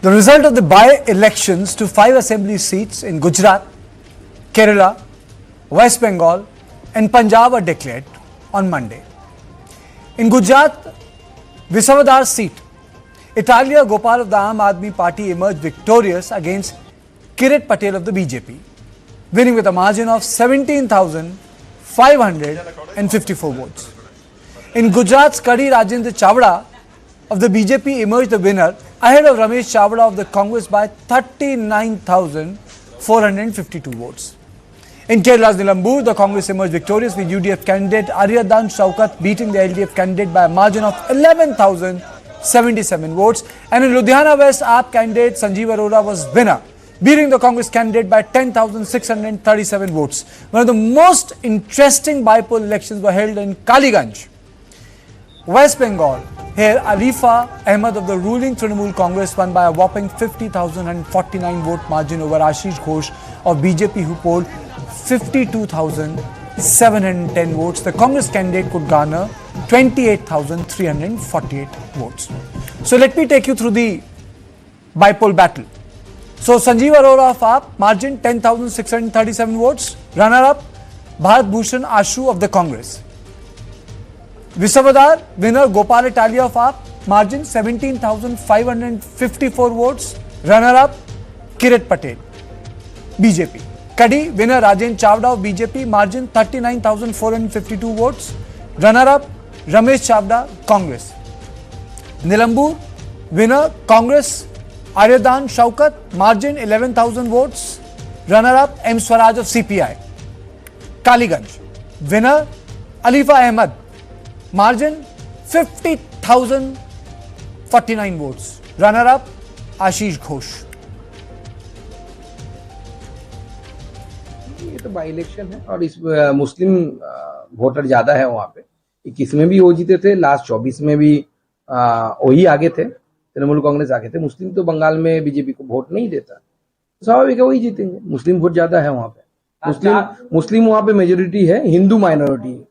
The result of the by-elections to 5 assembly seats in Gujarat, Kerala, West Bengal and Punjab are declared on Monday. In Gujarat, Visavadar seat, Italia Gopal of the Aam Aadmi Party emerged victorious against Kirit Patel of the BJP, winning with a margin of 17,554 votes. In Gujarat's Kadi Rajendra Chavda of the BJP emerged the winner ahead of Ramesh Chavda of the Congress by 39,452 votes. In Kerala's Nilambur, the Congress emerged victorious with UDF candidate Aryadan Shaukat beating the LDF candidate by a margin of 11,077 votes. And in Ludhiana West, AAP candidate Sanjeev Arora was winner, beating the Congress candidate by 10,637 votes. One of the most interesting bypoll elections were held in Kaliganj, West Bengal. Here, Alifa Ahmed of the ruling Trinamool Congress won by a whopping 50,049 vote margin over Ashish Ghosh of BJP, who polled 52,710 votes. The Congress candidate could garner 28,348 votes. So let me take you through the bypoll battle. So Sanjeev Arora of AAP, margin 10,637 votes. Runner-up, Bharat Bhushan Ashu of the Congress. Visavadar, winner Gopal Italia of AAP, margin 17,554 votes. Runner-up, Kirit Patel, BJP. Kadi, winner Rajen Chavda of BJP, margin 39,452 votes. Runner-up, Ramesh Chavda, Congress. Nilambur, winner Congress Aryadan Shaukat, margin 11,000 votes. Runner-up, M. Swaraj of CPI. Kaliganj, winner Alifa Ahmed, margin 50,049 votes. Runner-up, Ashish Ghosh. ये तो by election है और इस मुस्लिम voter ज्यादा है वहां पे। 21 में भी वो जीते थे, लास्ट 24 में भी वही आगे थे, तृणमूल कांग्रेस आगे थे। मुस्लिम तो बंगाल में बीजेपी को वोट नहीं देता, स्वाभाविक है वही जीतेंगे। मुस्लिम वोट ज्यादा है वहां पे, मुस्लिम वहां पे मेजोरिटी है, हिंदू माइनॉरिटी है।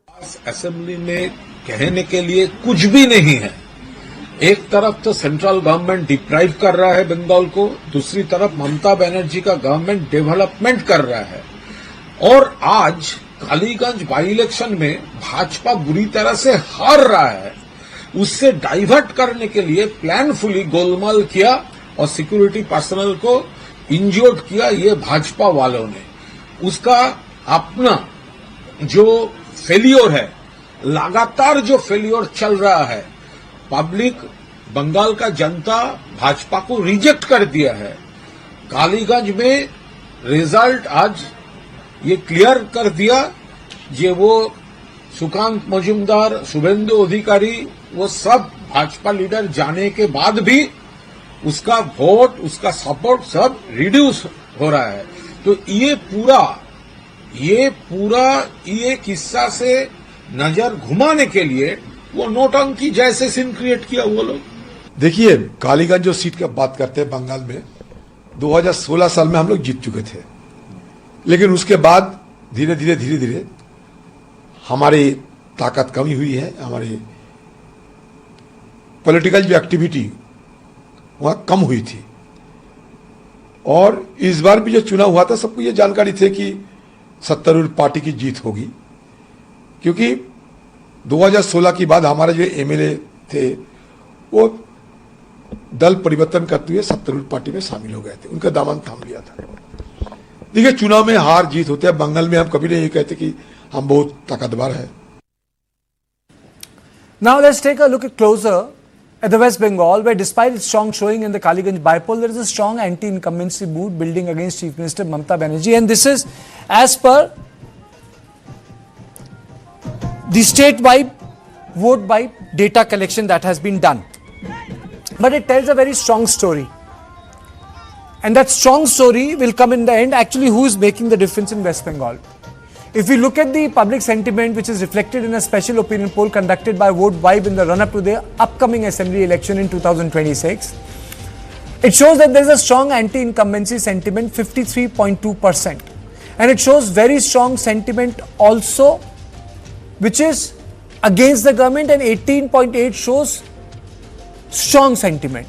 असेंबली में कहने के लिए कुछ भी नहीं है। एक तरफ तो सेंट्रल गवर्नमेंट डिप्राइव कर रहा है बंगाल को, दूसरी तरफ ममता बनर्जी का गवर्नमेंट डेवलपमेंट कर रहा है। और आज कालीगंज बाई इलेक्शन में भाजपा बुरी तरह से हार रहा है। उससे डाइवर्ट करने के लिए प्लानफुली गोलमाल किया और सिक्योरिटी पर्सनल को इंजर्ड किया ये भाजपा वालों ने। उसका अपना जो फेलियर है, लगातार जो फेलियर चल रहा है, पब्लिक बंगाल का जनता भाजपा को रिजेक्ट कर दिया है। कालीगंज में रिजल्ट आज ये क्लियर कर दिया, ये वो सुकांत मजुमदार, शुभेंदु अधिकारी, वो सब भाजपा लीडर जाने के बाद भी उसका वोट, उसका सपोर्ट सब रिड्यूस हो रहा है। तो ये किस्सा से नजर घुमाने के लिए वो नोटंकी जैसे सीन क्रिएट किया वो लोग। देखिए, कालीगंज जो सीट की बात करते हैं बंगाल में, 2016 साल में हम लोग जीत चुके थे, लेकिन उसके बाद धीरे धीरे हमारी ताकत कमी हुई है। हमारी पॉलिटिकल जो एक्टिविटी वहां कम हुई थी। और इस बार भी जो चुनाव हुआ था, सबको ये जानकारी थी कि सत्तारूढ़ पार्टी की जीत होगी, क्योंकि 2016 के बाद हमारे जो एमएलए थे वो दल परिवर्तन करते हुए सत्तारूढ़ पार्टी में शामिल हो गए थे, उनका दामन थाम लिया था। देखिए, चुनाव में हार जीत होते हैं। बंगाल में हम कभी नहीं कहते कि हम बहुत ताकतवर हैं। Now let's take a look at closer at the West Bengal, where despite its strong showing in the Kaliganj bypoll, there is a strong anti-incumbency mood building against Chief Minister Mamata Banerjee, and this is as per the statewide vote by data collection that has been done. But it tells a very strong story. And that strong story will come in the end, actually who is making the difference in West Bengal. If we look at the public sentiment, which is reflected in a special opinion poll conducted by Vote Vibe in the run-up to the upcoming assembly election in 2026, it shows that there is a strong anti-incumbency sentiment, 53.2%. And it shows very strong sentiment also, which is against the government, and 18.8 shows strong sentiment.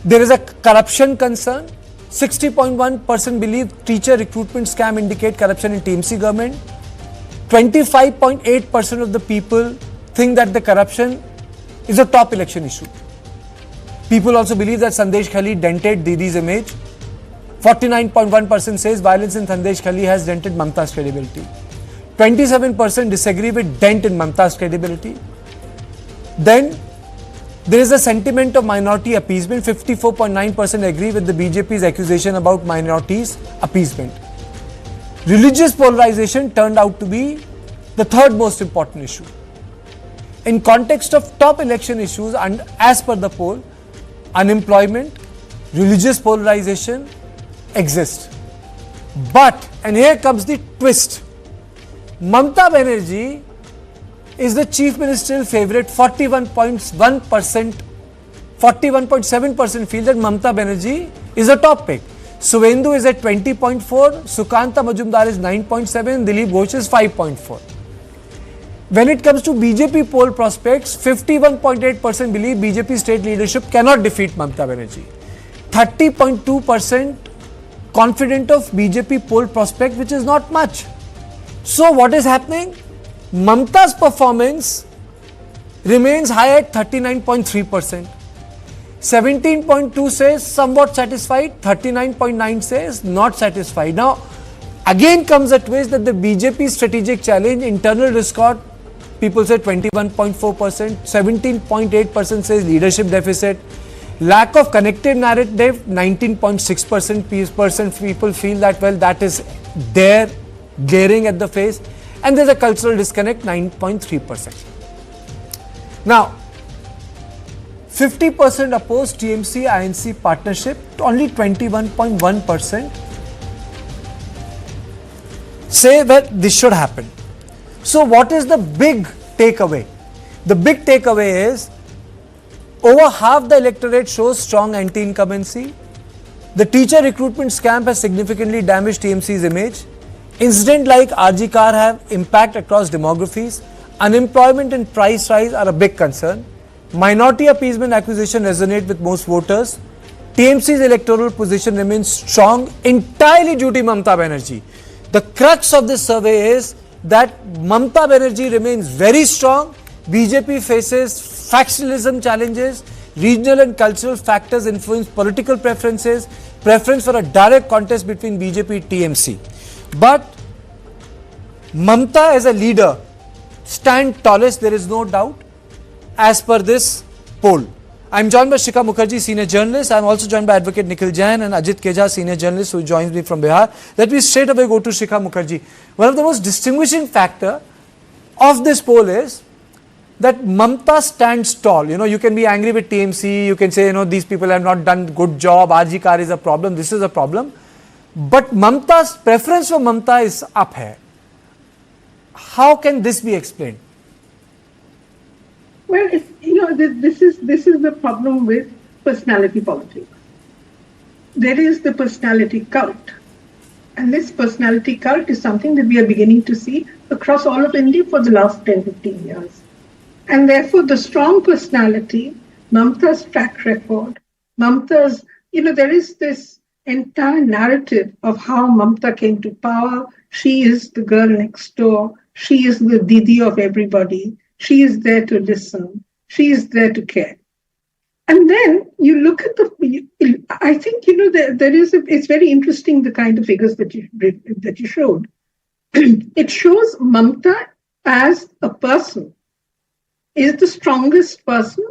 There is a corruption concern. 60.1% believe teacher recruitment scam indicate corruption in TMC government. 25.8% of the people think that the corruption is a top election issue. People also believe that Sandesh Khali dented Didi's image. 49.1% says violence in Sandesh Khali has dented Mamata's credibility. 27% disagree with dent in Mamata's credibility. Then there is a sentiment of minority appeasement. 54.9% agree with the BJP's accusation about minorities appeasement. Religious polarization turned out to be the third most important issue. In context of top election issues, and as per the poll, unemployment, religious polarization exist. But, and here comes the twist, Mamata Banerjee is the chief ministerial favourite. 41.1%, 41.7% feel that Mamata Banerjee is a top pick. Suvendu is at 20.4, Sukanta Majumdar is 9.7, Dilip Ghosh is 5.4. When it comes to BJP poll prospects, 51.8% believe BJP state leadership cannot defeat Mamata Banerjee. 30.2% confident of BJP poll prospect, which is not much. So what is happening? Mamata's performance remains high at 39.3%. 17.2 says somewhat satisfied, 39.9 says not satisfied. Now, again comes a twist that the BJP strategic challenge, internal discord, people say 21.4%, 17.8% says leadership deficit, lack of connected narrative, 19.6% people feel that, well, that is there, glaring at the face, and there's a cultural disconnect, 9.3%. Now, 50% oppose TMC-INC partnership, only 21.1% say that this should happen. So what is the big takeaway? The big takeaway is over half the electorate shows strong anti-incumbency. The teacher recruitment scam has significantly damaged TMC's image. Incidents like RG car have impact across demographies. Unemployment and price rise are a big concern. Minority appeasement accusation resonate with most voters. TMC's electoral position remains strong entirely due to Mamata Banerjee. The crux of this survey is that Mamata Banerjee remains very strong. BJP faces factionalism challenges. Regional and cultural factors influence political preferences. Preference for a direct contest between BJP and TMC. But Mamata as a leader stands tallest, there is no doubt, as per this poll. I am joined by Shikha Mukherjee, senior journalist. I am also joined by Advocate Nikhil Jain and Ajit Keja, senior journalist, who joins me from Bihar. Let me straight away go to Shikha Mukherjee. One of the most distinguishing factor of this poll is that Mamata stands tall. You know, you can be angry with TMC, you can say, you know, these people have not done good job, RG car is a problem, this is a problem. But Mamata's preference for Mamata is up here. How can this be explained? Well, this is the problem with personality politics. There is the personality cult, and this personality cult is something that we are beginning to see across all of India for the last 10-15 years. And therefore, the strong personality, Mamata's track record, Mamata's, there is this entire narrative of how Mamata came to power. She is the girl next door. She is the Didi of everybody. She is there to listen. She is there to care. And then you look at I think, there is, it's very interesting, the kind of figures that you showed. It shows Mamata as a person is the strongest person,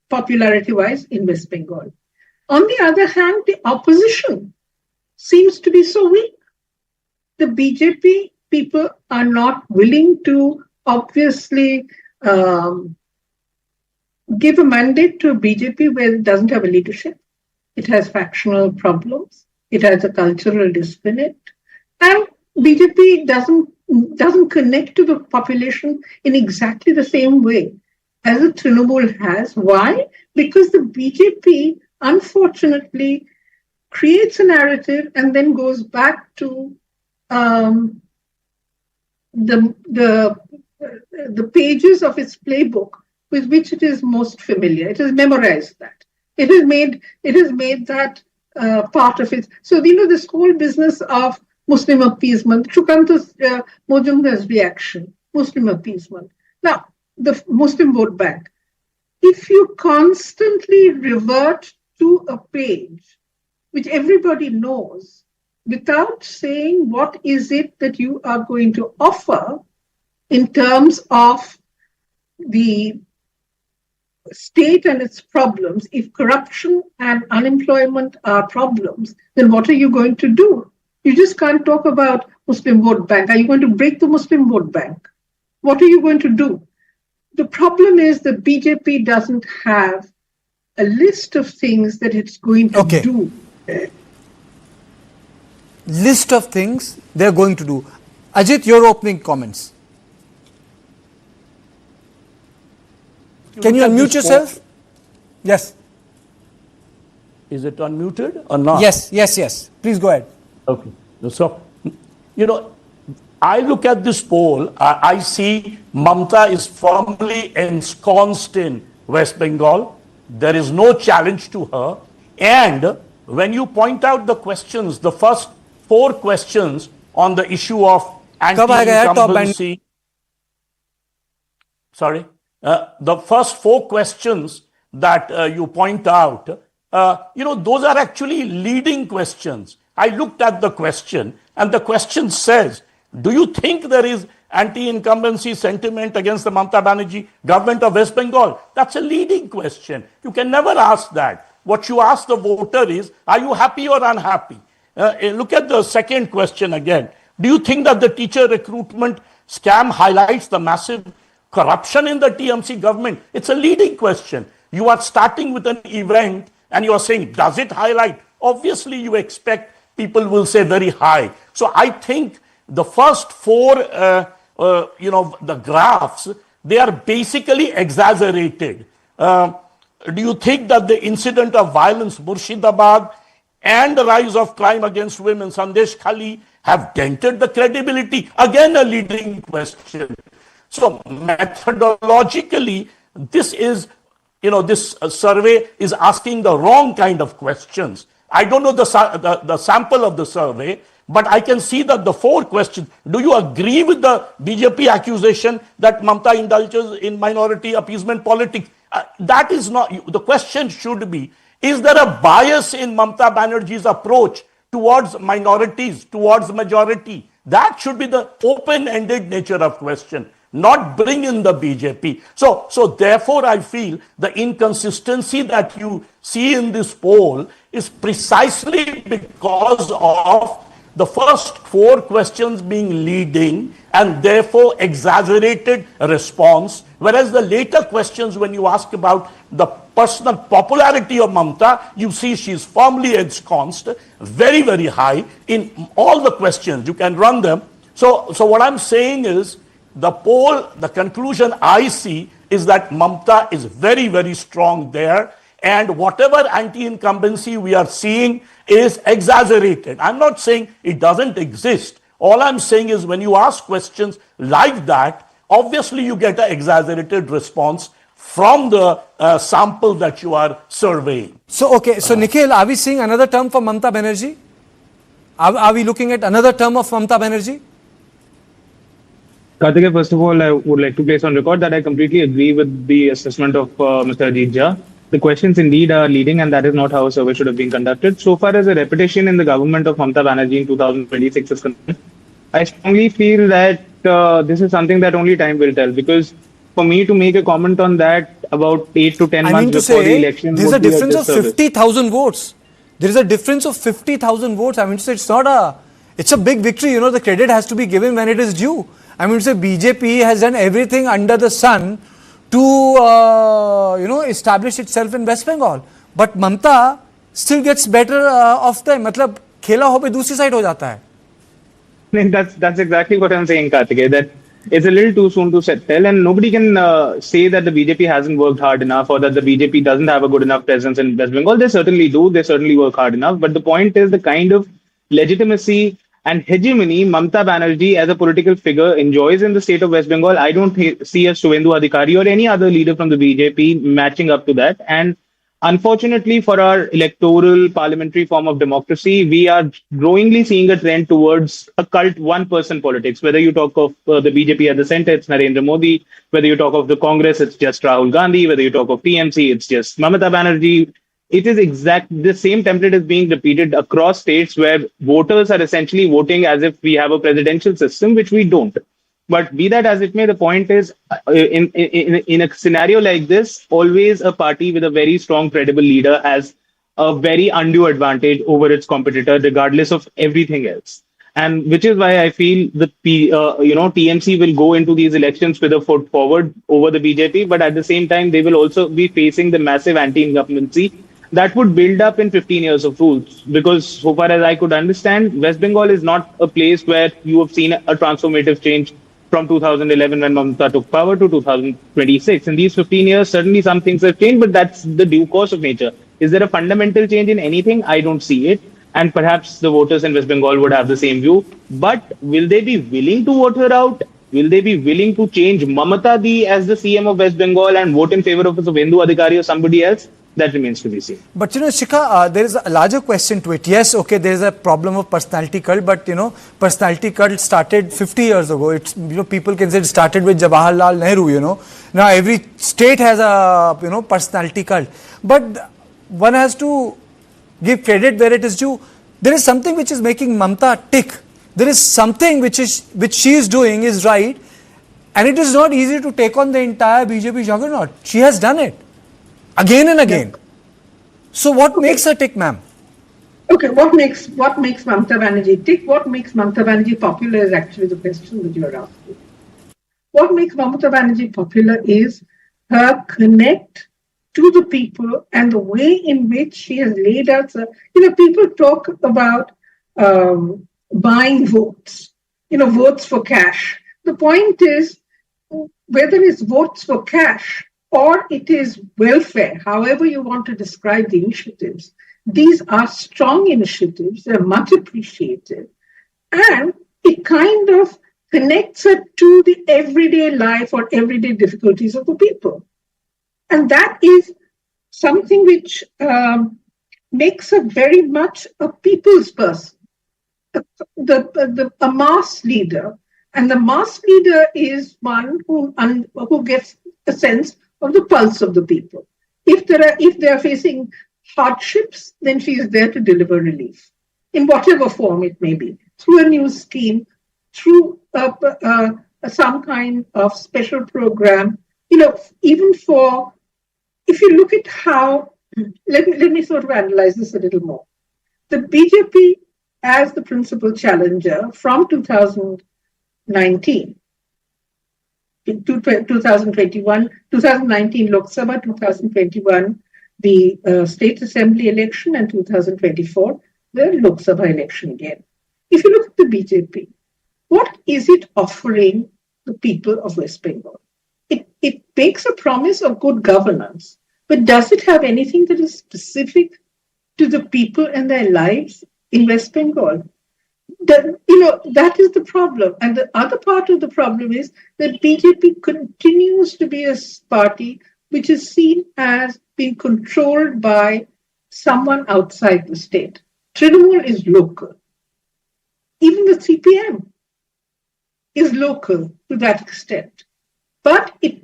popularity-wise, in West Bengal. On the other hand, the opposition seems to be so weak. The BJP people are not willing to obviously give a mandate to a BJP where it doesn't have a leadership. It has factional problems. It has a cultural disconnect. And BJP doesn't connect to the population in exactly the same way as the Trinamool has. Why? Because the BJP, unfortunately, creates a narrative and then goes back to the pages of its playbook with which it is most familiar. It has memorized that. It has made that part of it. So this whole business of Muslim appeasement, Shukanta Mojumdar's reaction, Muslim appeasement. Now, the Muslim vote bank. If you constantly revert to a page which everybody knows without saying what is it that you are going to offer in terms of the state and its problems, if corruption and unemployment are problems, then what are you going to do? You just can't talk about Muslim vote bank. Are you going to break the Muslim vote bank? What are you going to do? The problem is that BJP doesn't have a list of things that it's going to do. List of things they're going to do. Ajit, your opening comments. Can you unmute yourself? Yes. Is it unmuted or not? Yes. Please go ahead. Okay. So, I look at this poll, I see Mamata is firmly ensconced in West Bengal. There is no challenge to her. And when you point out the questions, the first 4 questions on the issue of anti-incumbency, the first 4 questions that you point out, those are actually leading questions. I looked at the question, and the question says, do you think there is anti-incumbency sentiment against the Mamata Banerjee government of West Bengal? That's a leading question. You can never ask that. What you ask the voter is, are you happy or unhappy? Look at the second question again. Do you think that the teacher recruitment scam highlights the massive corruption in the TMC government? It's a leading question. You are starting with an event and you are saying, does it highlight? Obviously, you expect people will say very high. So I think the first 4, the graphs, they are basically exaggerated. Do you think that the incident of violence, Murshidabad, and the rise of crime against women, Sandesh Khali, have dented the credibility? Again, a leading question. So methodologically, this is, this survey is asking the wrong kind of questions. I don't know the sample of the survey, but I can see that the 4 questions. Do you agree with the BJP accusation that Mamata indulges in minority appeasement politics? That is not, the question should be, is there a bias in Mamata Banerjee's approach towards minorities, towards majority? That should be the open-ended nature of question, not bring in the BJP. So therefore, I feel the inconsistency that you see in this poll is precisely because of the first 4 questions being leading and therefore exaggerated response, whereas the later questions, when you ask about the personal popularity of Mamata, you see she's firmly ensconced, very, very high in all the questions. You can run them. So what I'm saying is, the poll, the conclusion I see is that Mamata is very, very strong there. And whatever anti-incumbency we are seeing is exaggerated. I'm not saying it doesn't exist. All I'm saying is when you ask questions like that, obviously you get an exaggerated response from the sample that you are surveying. So, Nikhil, are we seeing another term for Mamata Banerjee? Are we looking at another term of Mamata Banerjee? Karthikeya, first of all, I would like to place on record that I completely agree with the assessment of Mr. Ajit Jha. The questions indeed are leading, and that is not how a survey should have been conducted. So far as a repetition in the government of Mamata Banerjee in 2026 is concerned, I strongly feel that this is something that only time will tell. Because for me to make a comment on that about 8 to 10 months before the election, there's a difference of 50,000 votes. There is a difference of 50,000 votes. I mean to say it's a big victory. The credit has to be given when it is due. I mean to say BJP has done everything under the sun to establish itself in West Bengal, but Mamata still gets better of them. मतलब खेला हो पे दूसरी side हो जाता है. That's exactly what I'm saying, Karthikeya, that it's a little too soon to tell, and nobody can say that the BJP hasn't worked hard enough or that the BJP doesn't have a good enough presence in West Bengal. They certainly do. They certainly work hard enough. But the point is the kind of legitimacy and hegemony Mamata Banerjee as a political figure enjoys in the state of West Bengal. I don't see a Suvendu Adhikari or any other leader from the BJP matching up to that. And unfortunately for our electoral parliamentary form of democracy, we are growingly seeing a trend towards a cult one-person politics. Whether you talk of the BJP at the center, it's Narendra Modi. Whether you talk of the Congress, it's just Rahul Gandhi. Whether you talk of TMC, it's just Mamata Banerjee. It is the same template is being repeated across states where voters are essentially voting as if we have a presidential system, which we don't. But be that as it may, the point is, in a scenario like this, always a party with a very strong, credible leader has a very undue advantage over its competitor, regardless of everything else. And which is why I feel that TMC will go into these elections with a foot forward over the BJP, but at the same time, they will also be facing the massive anti-incumbency that would build up in 15 years of rules. Because so far as I could understand, West Bengal is not a place where you have seen a transformative change from 2011 when Mamata took power to 2026. In these 15 years, certainly some things have changed, but that's the due course of nature. Is there a fundamental change in anything? I don't see it. And perhaps the voters in West Bengal would have the same view. But will they be willing to vote her out? Will they be willing to change Mamata Di as the CM of West Bengal and vote in favor of Suvendu Adhikari or somebody else? That remains to be seen. But Shikha, there is a larger question to it. Yes, okay, there is a problem of personality cult, but personality cult started 50 years ago. It's people can say it started with Jawaharlal Nehru. Now every state has a personality cult, but one has to give credit where it is due. There is something which is making Mamata tick. There is something which she is doing is right, and it is not easy to take on the entire BJP juggernaut. She has done it again and again. Yeah. So what makes her tick, ma'am? Okay, what makes Mamata Banerjee tick? What makes Mamata Banerjee popular is actually the question that you are asking. What makes Mamata Banerjee popular is her connect to the people and the way in which she has laid out. People talk about buying votes, votes for cash. The point is, whether it's votes for cash or it is welfare, however you want to describe the initiatives, these are strong initiatives, they're much appreciated, and it kind of connects it to the everyday life or everyday difficulties of the people. And that is something which makes her very much a people's person, a mass leader. And the mass leader is one who gets a sense of the pulse of the people. If they are facing hardships, then she is there to deliver relief in whatever form it may be, through a new scheme, through some kind of special program. Even for, if you look at how, let me sort of analyze this a little more. The BJP as the principal challenger from 2019 to 2021, 2019 Lok Sabha, 2021 the State Assembly election, and 2024 the Lok Sabha election again. If you look at the BJP, what is it offering the people of West Bengal? It makes a promise of good governance, but does it have anything that is specific to the people and their lives in West Bengal? That is the problem. And the other part of the problem is that BJP continues to be a party which is seen as being controlled by someone outside the state. Trinamool is local. Even the CPM is local to that extent. But the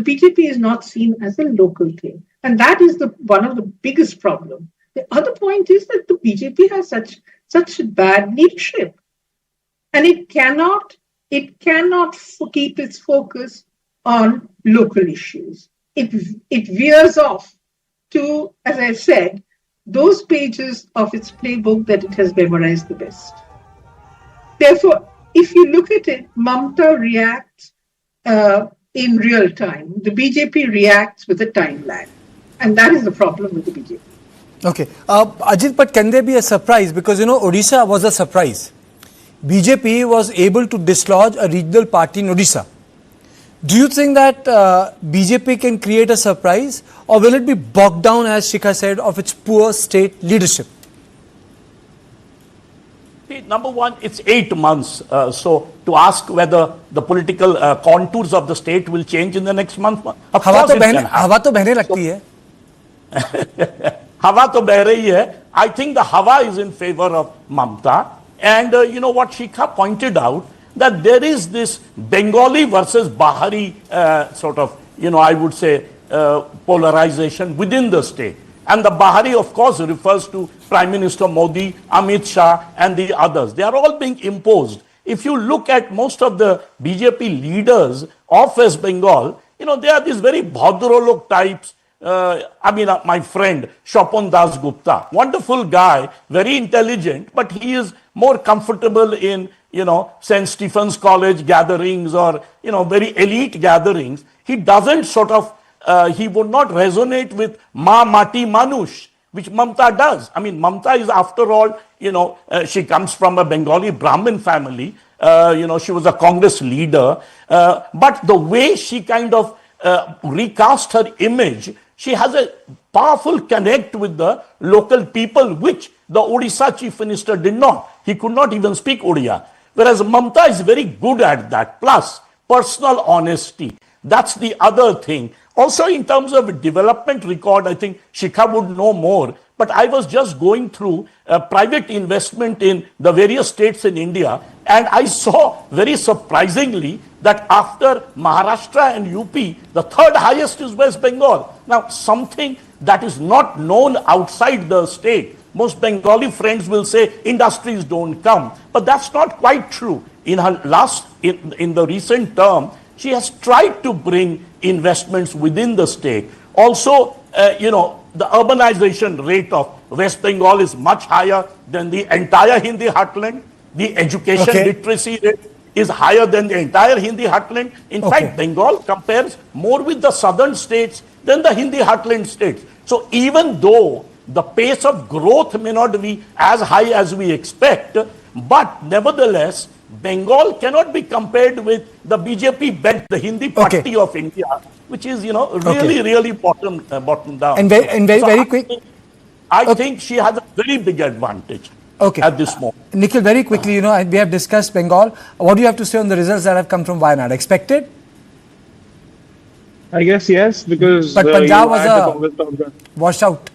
BJP is not seen as a local thing. And that is one of the biggest problems. The other point is that the BJP has such bad leadership, and it cannot keep its focus on local issues. It veers off to, as I said, those pages of its playbook that it has memorized the best. Therefore, if you look at it, Mamata reacts in real time. The BJP reacts with a time lag, and that is the problem with the BJP. Okay. Ajit, but can there be a surprise? Because, Odisha was a surprise. BJP was able to dislodge a regional party in Odisha. Do you think that BJP can create a surprise, or will it be bogged down, as Shikha said, of its poor state leadership? Number one, it's 8 months. So to ask whether the political contours of the state will change in the next month, of course it can. हवा तो बहने लगती है. हवा तो बह रही है. I think the Hawa is in favor of Mamata. And you know what Shikha pointed out, that there is this Bengali versus Bahari sort of, I would say, polarization within the state. And the Bahari, of course, refers to Prime Minister Modi, Amit Shah, and the others. They are all being imposed. If you look at most of the BJP leaders of West Bengal, they are these very Bhadralok types. My friend Shopon Das Gupta, wonderful guy, very intelligent, but he is more comfortable in, St. Stephen's College gatherings or, very elite gatherings. He doesn't he would not resonate with Ma Mati Manush, which Mamata does. Mamata is, after all, she comes from a Bengali Brahmin family. She was a Congress leader. But the way she kind of recast her image, she has a powerful connect with the local people, which the Odisha chief minister did not. He could not even speak Odia. Whereas Mamata is very good at that. Plus, personal honesty. That's the other thing. Also, in terms of development record, I think Shikha would know more. But I was just going through private investment in the various states in India, and I saw very surprisingly that after Maharashtra and UP, the third highest is West Bengal. Now, something that is not known outside the state. Most Bengali friends will say industries don't come, but that's not quite true. In her in the recent term, she has tried to bring investments within the state. Also, the urbanization rate of West Bengal is much higher than the entire Hindi heartland. The education literacy rate is higher than the entire Hindi heartland. In fact, Bengal compares more with the southern states than the Hindi heartland states. So even though the pace of growth may not be as high as we expect, but nevertheless, Bengal cannot be compared with the BJP belt, the Hindi party of India, which is, really bottom down. And very quick. I think she has a very big advantage at this moment. Nikhil, very quickly, we have discussed Bengal. What do you have to say on the results that have come from Wayanad? Expected? I guess yes, because but Punjab was a washout.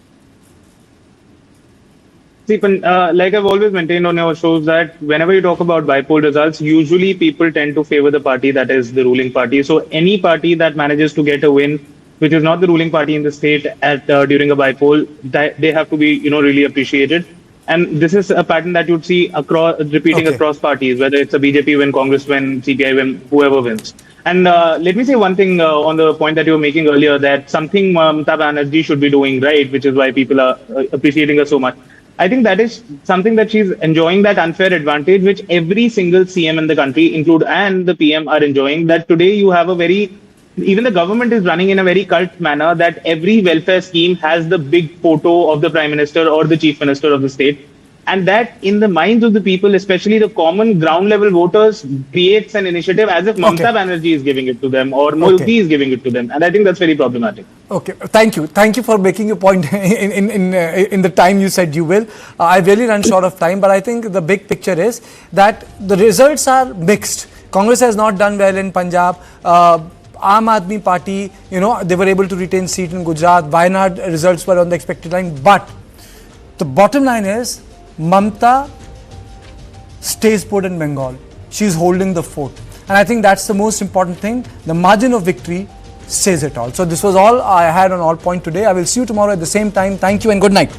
See, like I've always maintained on our shows, that whenever you talk about Bypoll results, usually people tend to favor the party that is the ruling party. So any party that manages to get a win, which is not the ruling party in the state during a Bypoll, they have to be, really appreciated. And this is a pattern that you'd see repeating across parties, whether it's a BJP win, Congress win, CPI win, whoever wins. And let me say one thing on the point that you were making earlier, that something Mamata Banerjee should be doing right, which is why people are appreciating her so much. I think that is something that she's enjoying, that unfair advantage, which every single CM in the country, and the PM, are enjoying. That today you have even the government is running in a very cult manner, that every welfare scheme has the big photo of the Prime Minister or the Chief Minister of the state. And that in the minds of the people, especially the common ground level voters, creates an initiative as if Mamata Banerjee is giving it to them or Modi is giving it to them. And I think that's very problematic. Okay, thank you. Thank you for making your point in the time you said you will. I've really run short of time, but I think the big picture is that the results are mixed. Congress has not done well in Punjab. Aam Aadmi Party, they were able to retain seat in Gujarat. Wayanad results were on the expected line. But the bottom line is, Mamata stays put in Bengal. She's holding the fort. And I think that's the most important thing. The margin of victory says it all. So this was all I had on All Point today. I will see you tomorrow at the same time. Thank you and good night.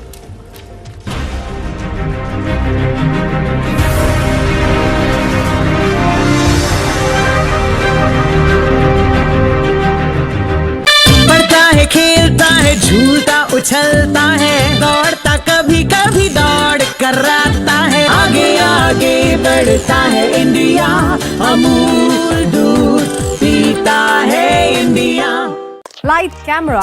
खेलता है, झूलता उछलता है, दौड़ता कभी कभी दौड़ कराता है, आगे आगे बढ़ता है इंडिया, अमूल दूध पीता है इंडिया। Light, camera,